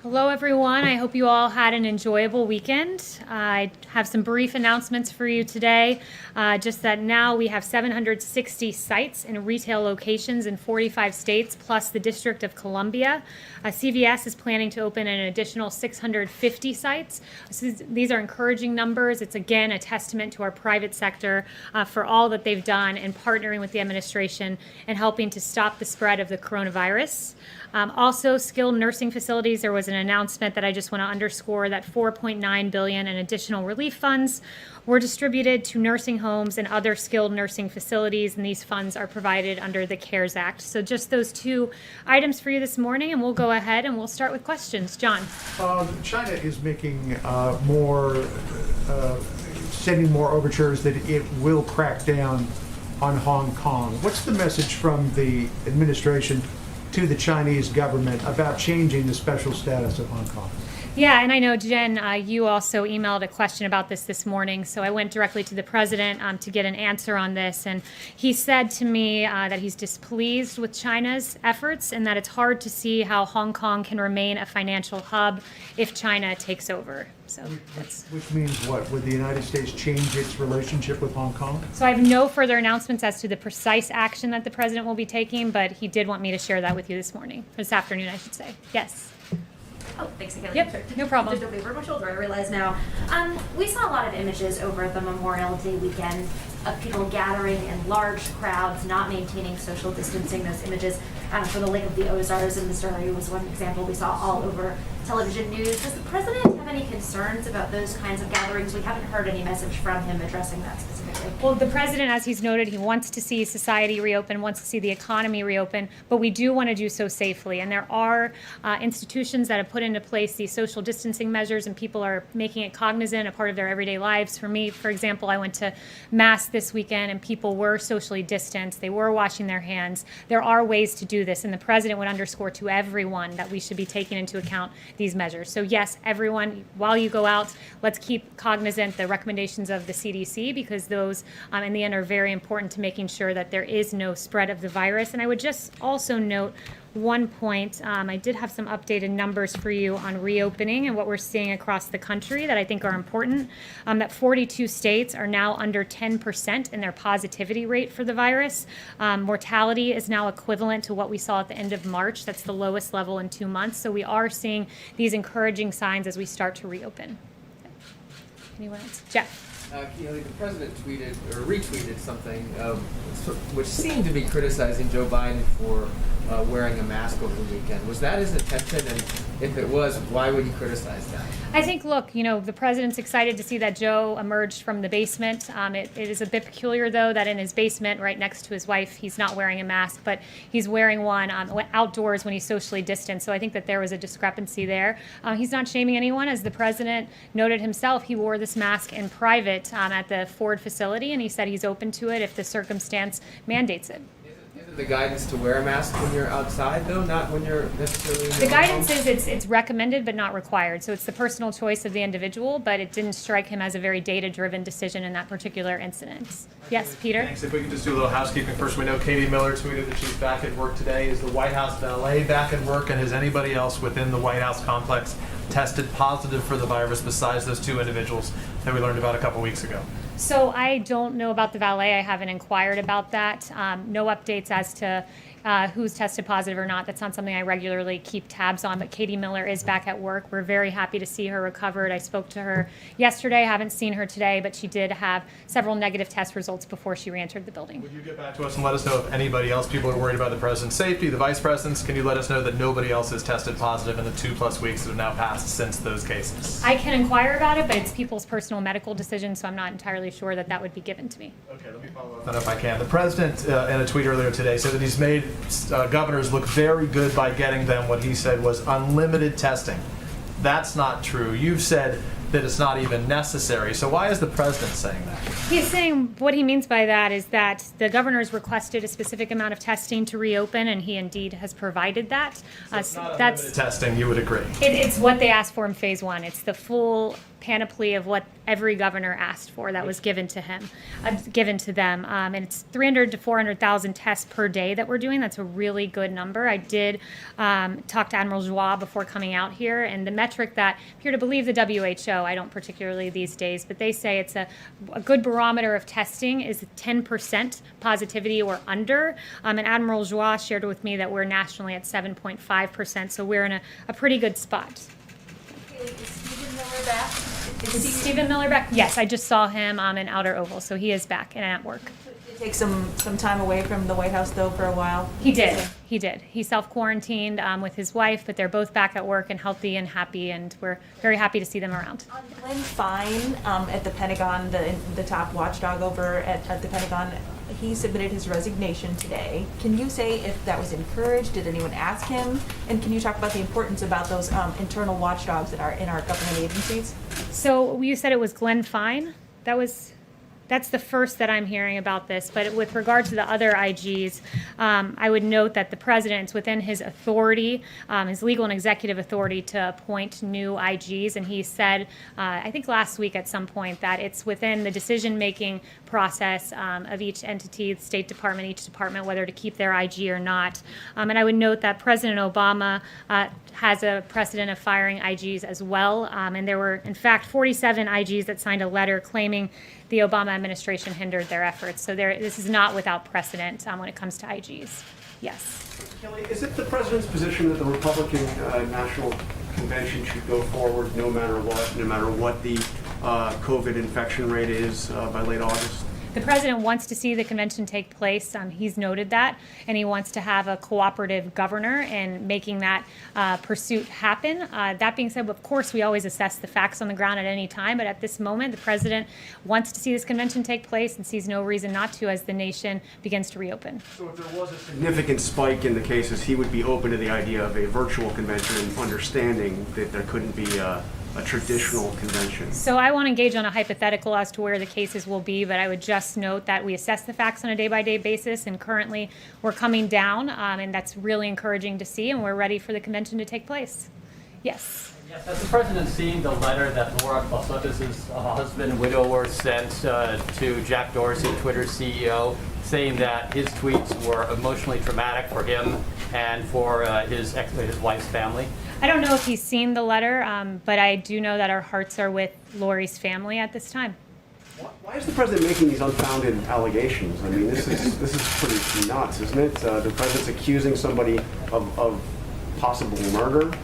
Hello, everyone. I hope you all had an enjoyable weekend. I have some brief announcements for you today. Just that now we have 760 sites in retail locations in 45 states, plus the District of Columbia. CVS is planning to open an additional 650 sites. These are encouraging numbers. It's, again, a testament to our private sector for all that they've done in partnering with the administration and helping to stop the spread of the coronavirus. Also, skilled nursing facilities, there was an announcement that I just want to underscore that $4.9 billion in additional relief funds were distributed to nursing homes and other skilled nursing facilities, and these funds are provided under the CARES Act. So just those two items for you this morning, and we'll go ahead and we'll start with questions. John. China is making sending more overtures that it will crack down on Hong Kong. What's the message from the administration to the Chinese government about changing the special status of Hong Kong? Yeah, and I know, Jen, you also emailed a question about this morning, so I went directly to the president to get an answer on this, and he said to me that he's displeased with China's efforts and that it's hard to see how Hong Kong can remain a financial hub if China takes over. So which means what? Would the United States change its relationship with Hong Kong? So I have no further announcements as to the precise action that the president will be taking, but he did want me to share that with you this afternoon, I should say. Yes. Oh, thanks again. Yep, no problem. Just over my shoulder, I realize now. We saw a lot of images over the Memorial Day weekend of people gathering in large crowds, not maintaining social distancing. Those images for the Lake of the Ozarks in Missouri was one example we saw all over television news. Does the president have any concerns about those kinds of gatherings? We haven't heard any message from him addressing that specifically. Well, the president, as he's noted, he wants to see society reopen, wants to see the economy reopen, but we do want to do so safely. And there are institutions that have put into place these social distancing measures, and people are making it cognizant, a part of their everyday lives. For me, for example, I went to Mass this weekend, and people were socially distanced. They were washing their hands. There are ways to do this, and the president would underscore to everyone that we should be taking into account these measures. So yes, everyone, while you go out, let's keep cognizant the recommendations of the CDC, because those in the end are very important to making sure that there is no spread of the virus. And I would just also note one point. I did have some updated numbers for you on reopening and what we're seeing across the country that I think are important. That 42 states are now under 10% in their positivity rate for the virus. Mortality is now equivalent to what we saw at the end of March. That's the lowest level in 2 months. So we are seeing these encouraging signs as we start to reopen. Anyone else? Jeff. Kayleigh, the president tweeted or retweeted something which seemed to be criticizing Joe Biden for wearing a mask over the weekend. Was that his intention? And if it was, why would he criticize that? I think, look, the president's excited to see that Joe emerged from the basement. It is a bit peculiar, though, that in his basement right next to his wife, he's not wearing a mask, but he's wearing one outdoors when he's socially distanced. So I think that there was a discrepancy there. He's not shaming anyone. As the president noted himself, he wore this mask in private at the Ford facility, and he said he's open to it if the circumstance mandates it. Isn't the guidance to wear a mask when you're outside, though, not when you're necessarily in your The own guidance home? is it's recommended but not required. So it's the personal choice of the individual, but it didn't strike him as a very data-driven decision in that particular incident. Yes, Peter? Thanks. If we could just do a little housekeeping first. We know Katie Miller tweeted that she's back at work today. Is the White House valet back at work, and has anybody else within the White House complex tested positive for the virus besides those two individuals that we learned about a couple weeks ago? So I don't know about the valet. I haven't inquired about that. No updates as to who's tested positive or not. That's not something I regularly keep tabs on, but Katie Miller is back at work. We're very happy to see her recovered. I spoke to her yesterday. I haven't seen her today, but she did have several negative test results before she re-entered the building. Would you get back to us and let us know if anybody else, people are worried about the president's safety, the vice president's? Can you let us know that nobody else has tested positive in the 2+ weeks that have now passed since those cases? I can inquire about it, but it's people's personal medical decision, so I'm not entirely sure that that would be given to me. Okay, let me follow up then if I can. The president, in a tweet earlier today, said that he's made governors look very good by getting them what he said was unlimited testing. That's not true. You've said that it's not even necessary. So why is the president saying that? He's saying what he means by that is that the governor's requested a specific amount of testing to reopen, and he indeed has provided that. So it's not unlimited testing, you would agree? It's what they asked for in phase one. It's the full panoply of what every governor asked for that was given to him, given to them. And it's 300 to 400,000 tests per day that we're doing. That's a really good number. I did talk to Admiral Joie before coming out here, and the metric that, if you're to believe the WHO, I don't particularly these days, but they say it's a good barometer of testing is 10% positivity or under. And Admiral Joie shared with me that we're nationally at 7.5%, so we're in a pretty good spot. Kayleigh, is Stephen Miller back? Is Stephen Miller back? Yes, I just saw him in Outer Oval, so he is back and at work. Did he take some time away from the White House, though, for a while? He did. He did. He self-quarantined with his wife, but they're both back at work and healthy and happy, and we're very happy to see them around. On Glenn Fine at the Pentagon, the top watchdog over at the Pentagon, he submitted his resignation today. Can you say if that was encouraged? Did anyone ask him? And can you talk about the importance about those internal watchdogs that are in our government agencies? So you said it was Glenn Fine? That's the first that I'm hearing about this. But with regard to the other IGs, I would note that the president's within his authority, his legal and executive authority to appoint new IGs. And he said, I think last week at some point, that it's within the decision-making process of each entity, the State Department, each department, whether to keep their IG or not. And I would note that President Obama has a precedent of firing IGs as well. And there were, in fact, 47 IGs that signed a letter claiming the Obama administration hindered their efforts. So this is not without precedent when it comes to IGs. Yes. Kayleigh, is it the president's position that the Republican National Convention should go forward no matter what the COVID infection rate is by late August? The president wants to see the convention take place. He's noted that, and he wants to have a cooperative governor in making that pursuit happen. That being said, of course, we always assess the facts on the ground at any time, but at this moment, the president wants to see this convention take place and sees no reason not to as the nation begins to reopen. So if there was a significant spike in the cases, he would be open to the idea of a virtual convention, understanding that there couldn't be a traditional convention. So I won't engage on a hypothetical as to where the cases will be, but I would just note that we assess the facts on a day-by-day basis, and currently we're coming down, and that's really encouraging to see, and we're ready for the convention to take place. Yes. Yes, has the president seen the letter that Laura Balsotis' husband and widower sent to Jack Dorsey, Twitter's CEO, saying that his tweets were emotionally traumatic for him and for his wife's family? I don't know if he's seen the letter, but I do know that our hearts are with Lori's family at this time. Why is the president making these unfounded allegations? I mean, this is pretty nuts, isn't it? The president's accusing somebody of possible murder,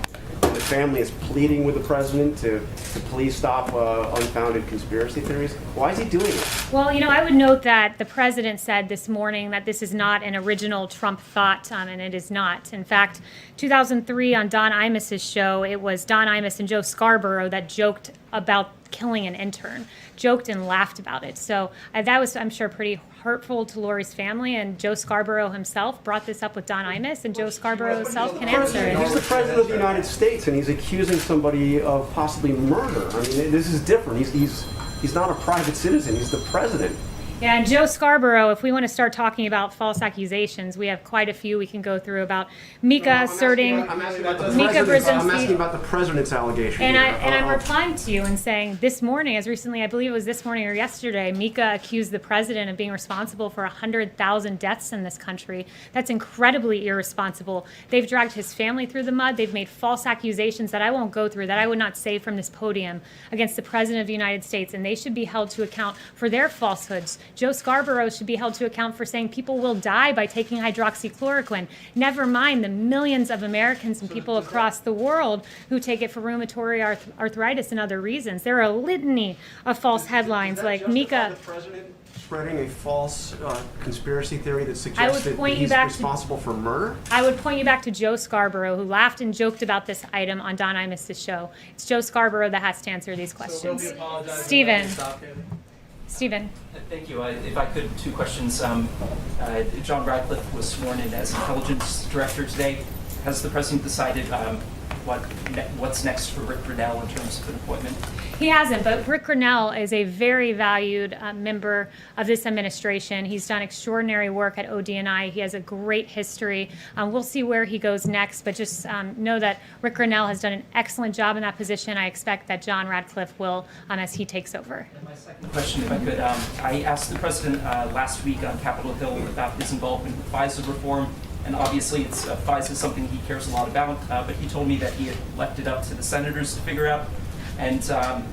and the family is pleading with the president to please stop unfounded conspiracy theories. Why is he doing it? Well, I would note that the president said this morning that this is not an original Trump thought, and it is not. In fact, 2003 on Don Imus's show, it was Don Imus and Joe Scarborough that joked about killing an intern, joked and laughed about it. So that was, I'm sure, pretty hurtful to Lori's family, and Joe Scarborough himself brought this up with Don Imus, and Joe Scarborough himself can answer it. He's the president of the United States, and he's accusing somebody of possibly murder. I mean, this is different. He's not a private citizen. He's the president. Yeah, and Joe Scarborough, if we want to start talking about false accusations, we have quite a few we can go through about Mika asserting, I'm asking about the Mika president's, I'm Brzezinski. asking about the president's allegation. And here. I'm replying to you and saying this morning, as recently, I believe it was this morning or yesterday, Mika accused the president of being responsible for 100,000 deaths in this country. That's incredibly irresponsible. They've dragged his family through the mud. They've made false accusations that I won't go through, that I would not say from this podium, against the president of the United States, and they should be held to account for their falsehoods. Joe Scarborough should be held to account for saying people will die by taking hydroxychloroquine. Never mind the millions of Americans and people across the world who take it for rheumatoid arthritis and other reasons. There are a litany of false headlines like Mika. The president spreading a false conspiracy theory that suggests that he's responsible for murder? I would point you back to Joe Scarborough, who laughed and joked about this item on Don Imus's show. It's Joe Scarborough that has to answer these questions. Stephen. Thank you. If I could, two questions. John Radcliffe was sworn in as intelligence director today. Has the president decided what's next for Rick Grinnell in terms of an appointment? He hasn't, but Rick Grinnell is a very valued member of this administration. He's done extraordinary work at ODNI. He has a great history. We'll see where he goes next, but just know that Rick Grinnell has done an excellent job in that position. I expect that John Radcliffe will as he takes over. And my second question, if I could, I asked the president last week on Capitol Hill about his involvement with FISA reform. And obviously, FISA is something he cares a lot about, but he told me that he had left it up to the senators to figure out. And,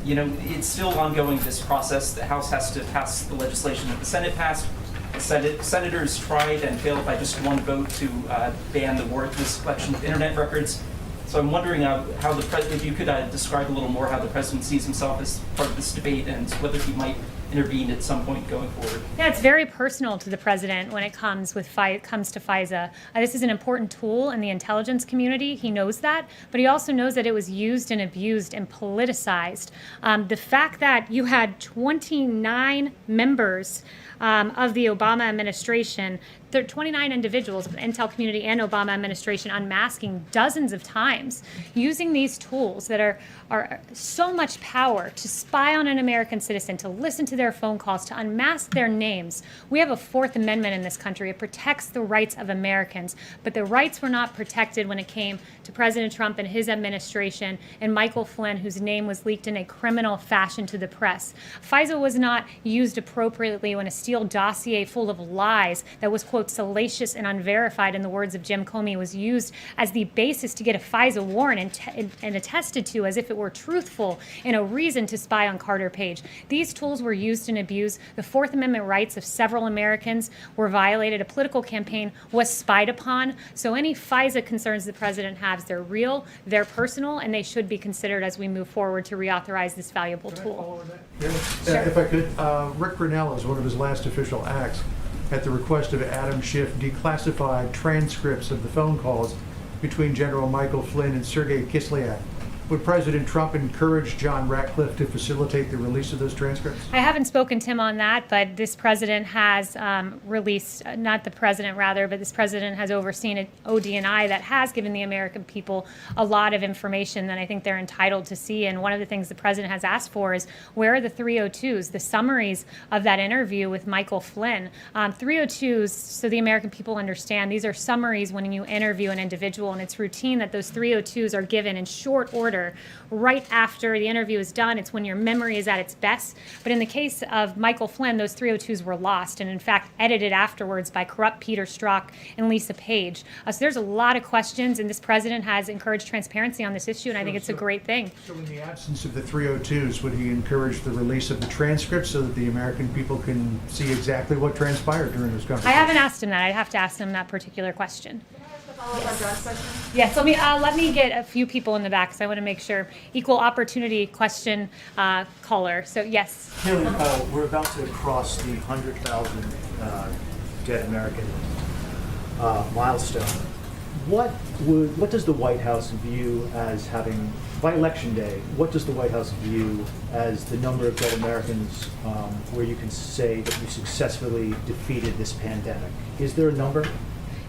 it's still ongoing, this process. The House has to pass the legislation that the Senate passed. The senators tried and failed by just one vote to ban the warrantless collection of internet records. So I'm wondering how if you could describe a little more how the president sees himself as part of this debate and whether he might intervene at some point going forward. Yeah, it's very personal to the president when it comes to FISA. This is an important tool in the intelligence community. He knows that, but he also knows that it was used and abused and politicized. The fact that you had 29 members of the Obama administration, 29 individuals of the intel community and Obama administration unmasking dozens of times, using these tools that are so much power to spy on an American citizen, to listen to their phone calls, to unmask their names. We have a Fourth Amendment in this country. It protects the rights of Americans, but the rights were not protected when it came to President Trump and his administration and Michael Flynn, whose name was leaked in a criminal fashion to the press. FISA was not used appropriately when a Steele dossier full of lies that was, quote, salacious and unverified, in the words of Jim Comey, was used as the basis to get a FISA warrant and attested to as if it were truthful and a reason to spy on Carter Page. These tools were used and abused. The Fourth Amendment rights of several Americans were violated. A political campaign was spied upon. So any FISA concerns the president has, they're real, they're personal, and they should be considered as we move forward to reauthorize this valuable tool. Yeah. Sure. If I could, Rick Grinnell, as one of his last official acts, at the request of Adam Schiff, declassified transcripts of the phone calls between General Michael Flynn and Sergei Kislyak. Would President Trump encourage John Ratcliffe to facilitate the release of those transcripts? I haven't spoken to him on that, but this president has released, not the president rather, but this president has overseen an ODNI that has given the American people a lot of information that I think they're entitled to see. And one of the things the president has asked for is, where are the 302s, the summaries of that interview with Michael Flynn? 302s, so the American people understand, these are summaries when you interview an individual, and it's routine that those 302s are given in short order right after the interview is done. It's when your memory is at its best. But in the case of Michael Flynn, those 302s were lost and in fact edited afterwards by corrupt Peter Strzok and Lisa Page. So there's a lot of questions, and this president has encouraged transparency on this issue, and I think it's a great thing. So in the absence of the 302s, would he encourage the release of the transcripts so that the American people can see exactly what transpired during this conversation? I haven't asked him that. I'd have to ask him that particular question. Yes. Yes, let me get a few people in the back because I want to make sure. Equal opportunity question caller. So yes. Kayleigh, we're about to cross the 100,000 dead American milestone. What does the White House view as having, by Election Day, what does the White House view as the number of dead Americans where you can say that you successfully defeated this pandemic? Is there a number?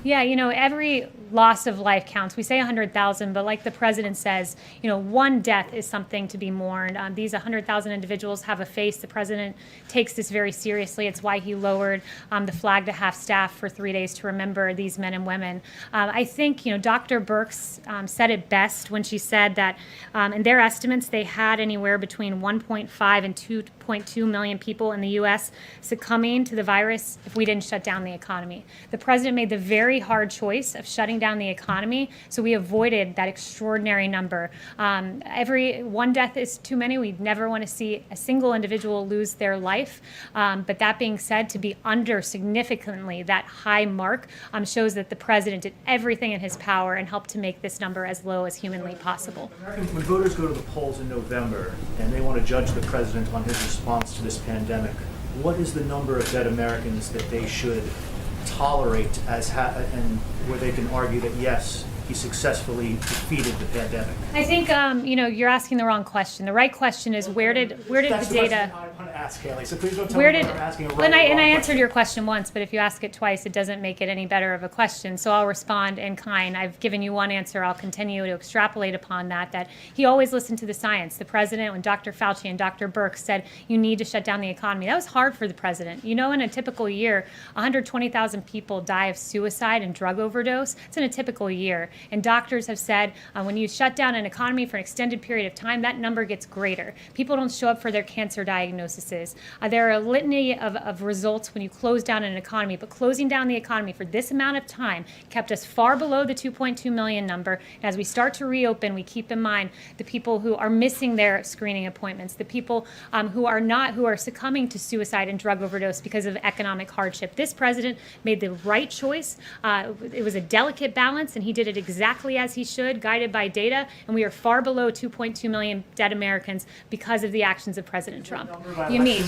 Yeah, every loss of life counts. We say 100,000, but like the president says, one death is something to be mourned. These 100,000 individuals have a face. The president takes this very seriously. It's why he lowered the flag to half-staff for 3 days to remember these men and women. I think, Dr. Birx said it best when she said that in their estimates, they had anywhere between 1.5 and 2.2 million people in the U.S. succumbing to the virus if we didn't shut down the economy. The president made the very hard choice of shutting down the economy, so we avoided that extraordinary number. Every one death is too many. We never want to see a single individual lose their life. But that being said, to be under significantly that high mark shows that the president did everything in his power and helped to make this number as low as humanly possible. When voters go to the polls in November and they want to judge the president on his response to this pandemic, what is the number of dead Americans that they should tolerate and where they can argue that yes, he successfully defeated the pandemic? I think you're asking the wrong question. The right question is where did That's the the question data? I want to ask, Kayleigh, so please don't tell Where me did? that I'm asking a And right I or wrong answered question. your question once, but if you ask it twice, it doesn't make it any better of a question. So I'll respond in kind. I've given you one answer. I'll continue to extrapolate upon that. That he always listened to the science. The president, when Dr. Fauci and Dr. Birx said you need to shut down the economy, that was hard for the president. In a typical year, 120,000 people die of suicide and drug overdose. It's in a typical year, and doctors have said when you shut down an economy for an extended period of time, that number gets greater. People don't show up for their cancer diagnoses. There are a litany of results when you close down an economy, but closing down the economy for this amount of time kept us far below the 2.2 million number. And as we start to reopen, we keep in mind the people who are missing their screening appointments, the people who are succumbing to suicide and drug overdose because of economic hardship. This president made the right choice. It was a delicate balance, and he did it exactly as he should, guided by data, and we are far below 2.2 million dead Americans because of the actions of President Trump. You mean?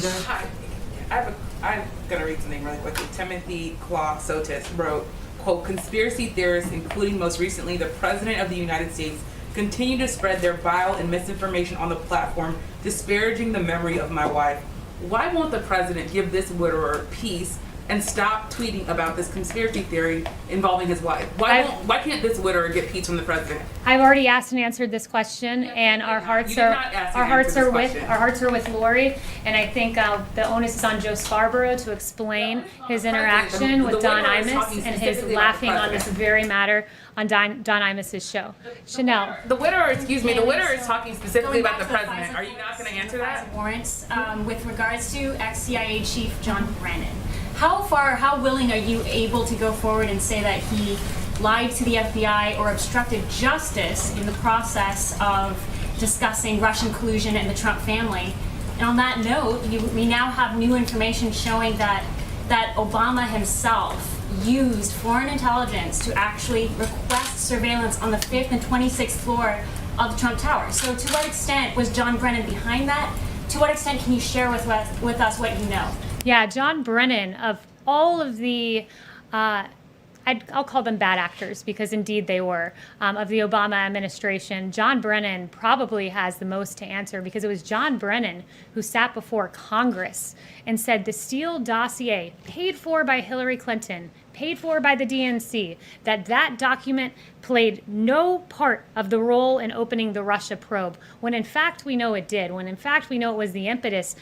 I'm going to read something really quickly. Timothy Claw Sotis wrote, quote, conspiracy theorists, including most recently the President of the United States, continue to spread their vile and misinformation on the platform, disparaging the memory of my wife. Why won't the President give this widower peace and stop tweeting about this conspiracy theory involving his wife? Why can't this widower get peace from the President? I've already asked and answered this question, and our hearts are with Lori, and I think the onus is on Joe Scarborough to explain his interaction with Don Imus and his laughing on this very matter on Don Imus's show. Chanel. The widower is talking specifically about the President. Are you not going to answer that? Warrants with regards to ex-CIA Chief John Brennan. How willing are you able to go forward and say that he lied to the FBI or obstructed justice in the process of discussing Russian collusion and the Trump family? And on that note, we now have new information showing that Obama himself used foreign intelligence to actually request surveillance on the 5th and 26th floor of the Trump Tower. So to what extent was John Brennan behind that? To what extent can you share with us what you know? Yeah, John Brennan, of all of the, I'll call them bad actors because indeed they were, of the Obama administration, John Brennan probably has the most to answer because it was John Brennan who sat before Congress and said the Steele dossier, paid for by Hillary Clinton, paid for by the DNC, that document played no part of the role in opening the Russia probe, when in fact we know it did, when in fact we know it was the impetus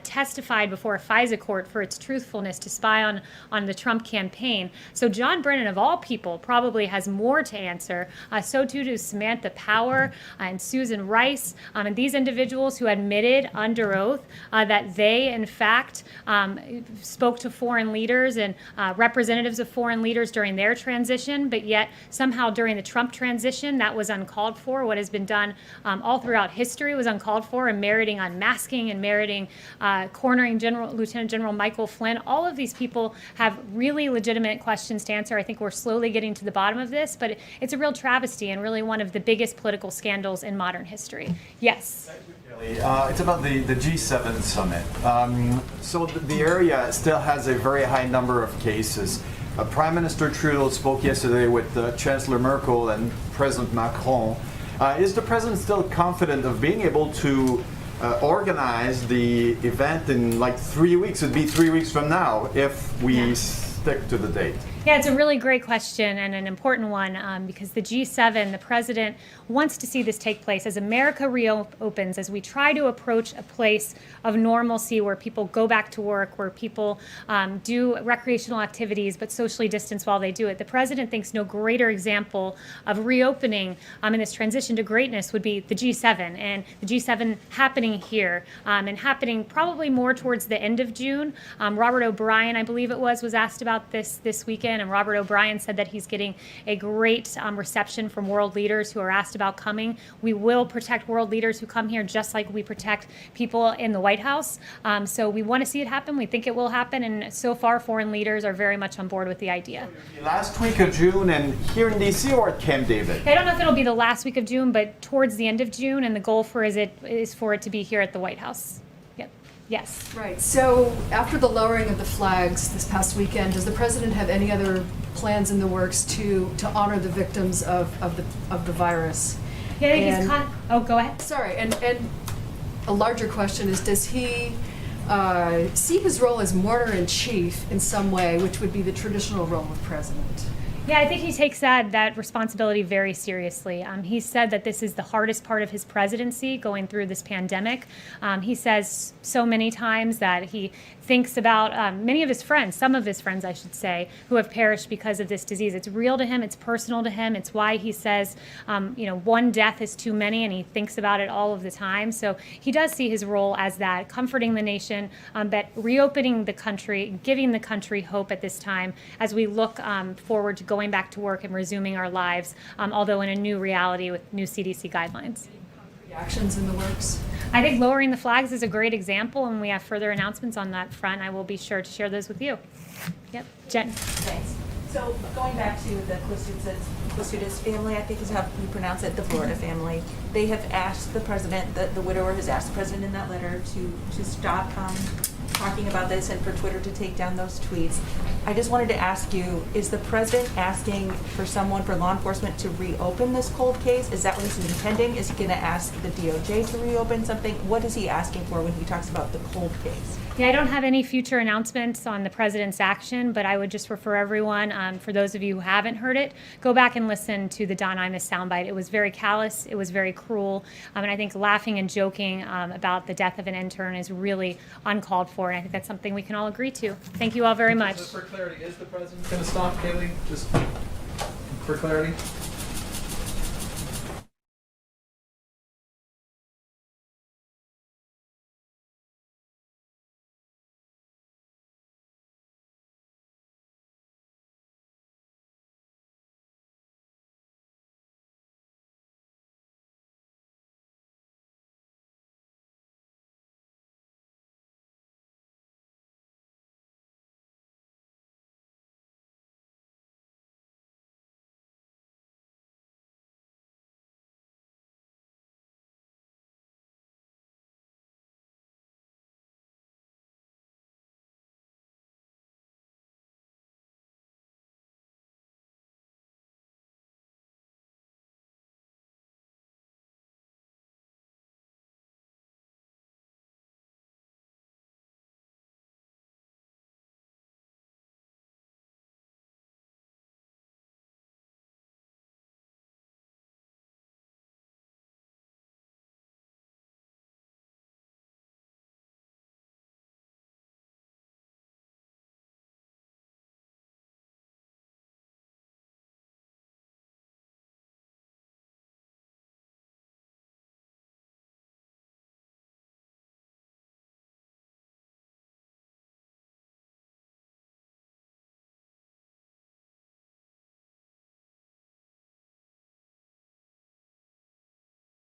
testified before a FISA court for its truthfulness to spy on the Trump campaign. So John Brennan, of all people, probably has more to answer. So too does Samantha Power and Susan Rice, and these individuals who admitted under oath that they, in fact, spoke to foreign leaders and representatives of foreign leaders during their transition, but yet somehow during the Trump transition, that was uncalled for. What has been done all throughout history was uncalled for, and meriting unmasking and meriting cornering Lieutenant General Michael Flynn. All of these people have really legitimate questions to answer. I think we're slowly getting to the bottom of this, but it's a real travesty and really one of the biggest political scandals in modern history. Yes. It's about the G7 summit. So the area still has a very high number of cases. Prime Minister Trudeau spoke yesterday with Chancellor Merkel and President Macron. Is the president still confident of being able to organize the event in like 3 weeks? It'd be 3 weeks from now if we stick to the date. Yeah, it's a really great question and an important one because the G7, the president wants to see this take place as America reopens, as we try to approach a place of normalcy where people go back to work, where people do recreational activities but socially distance while they do it. The president thinks no greater example of reopening in this transition to greatness would be the G7, and the G7 happening here and happening probably more towards the end of June. Robert O'Brien, I believe it was asked about this weekend. And Robert O'Brien said that he's getting a great reception from world leaders who are asked about coming. We will protect world leaders who come here just like we protect people in the White House. So we want to see it happen. We think it will happen. And so far, foreign leaders are very much on board with the idea. Last week of June and here in D.C. or at Camp David? I don't know if it'll be the last week of June, but towards the end of June. And the goal is for it to be here at the White House. Yes. Right. So after the lowering of the flags this past weekend, does the president have any other plans in the works to honor the victims of the virus. Yeah, I think And- oh, go ahead. Sorry, and a larger question is, does he see his role as mourner-in-chief in some way, which would be the traditional role of president? Yeah, I think he takes that responsibility very seriously. He said that this is the hardest part of his presidency, going through this pandemic. He says so many times that he thinks about many of his friends, some of his friends, I should say, who have perished because of this disease. It's real to him. It's personal to him. It's why he says, one death is too many, and he thinks about it all of the time. So he does see his role as that, comforting the nation, but reopening the country, giving the country hope at this time as we look forward to going back to work and resuming our lives, although in a new reality with new CDC guidelines. Actions in the works? I think lowering the flags is a great example, and we have further announcements on that front. I will be sure to share those with you. Yep, Jen. Thanks. So going back to the Clostudes family, I think is how you pronounce it, the Florida family, they have asked the president, the widower has asked the president in that letter to stop talking about this and for Twitter to take down those tweets. I just wanted to ask you, is the president asking for someone, for law enforcement, to reopen this cold case? Is that what he's intending? Is he going to ask the DOJ to reopen something? What is he asking for when he talks about the cold case? Yeah, I don't have any future announcements on the president's action, but I would just refer everyone, for those of you who haven't heard it, go back and listen to the Don Imus soundbite. It was very callous, it was very cruel, and I think laughing and joking about the death of an intern is really uncalled for, and I think that's something we can all agree to. Thank you all very much. Just for clarity, is the president going to stop, Kayleigh? Just for clarity?